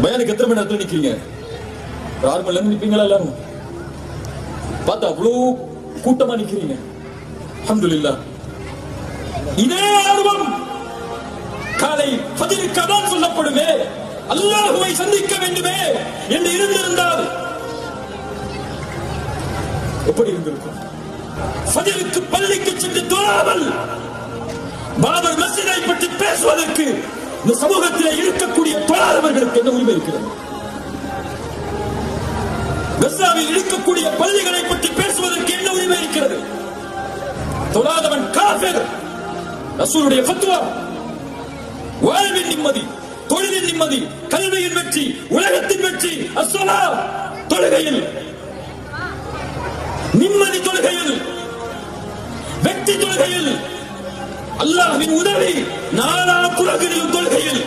பயானுக்கு எத்தனை மணி நேரத்தில் நிக்கிறீங்க? 6 மணி நேரம் நிப்பீங்களா? எல்லாரும் பார்த்தா அவ்வளவு கூட்டமா நிக்கிறீங்க. அல்ஹம்துலில்லாஹ். இதே ஆர்வம் காலை ஃபஜ்ருக்கு அதான் சொல்லப்படுமே, அல்லாஹ்வை சந்திக்க வேண்டுமே என்று இருந்திருந்தால் எப்படி இருந்திருக்கும்? ஃபஜ்ருக்கு பள்ளிக்கு சென்று தொழாமல் பாபர் மஸ்ஜிதை பற்றி பேசுவதற்கு இந்த சமூகத்தில் இருக்கக்கூடிய தொழாதவர்களுக்கு என்ன உரிமை இருக்கிறது? கஸாவில் இருக்கக்கூடிய பள்ளிகளை பற்றி பேசுவதற்கு என்ன உரிமை இருக்கிறது? தொழாதவன் காஃபிர். ரசூலுடைய ஃபத்வா. வாழ்வின் நிம்மதி, தொழிலின் நிம்மதி, கல்வியின் வெற்றி, உலகத்தின் வெற்றி அஸ்ஸலா, தொழுகையில் நிம்மதி, தொழுகையில் வெற்றி, தொழுகையில் அல்லாஹ்வின் உதவி, நாலா புறங்களிலும் தொழுகையில்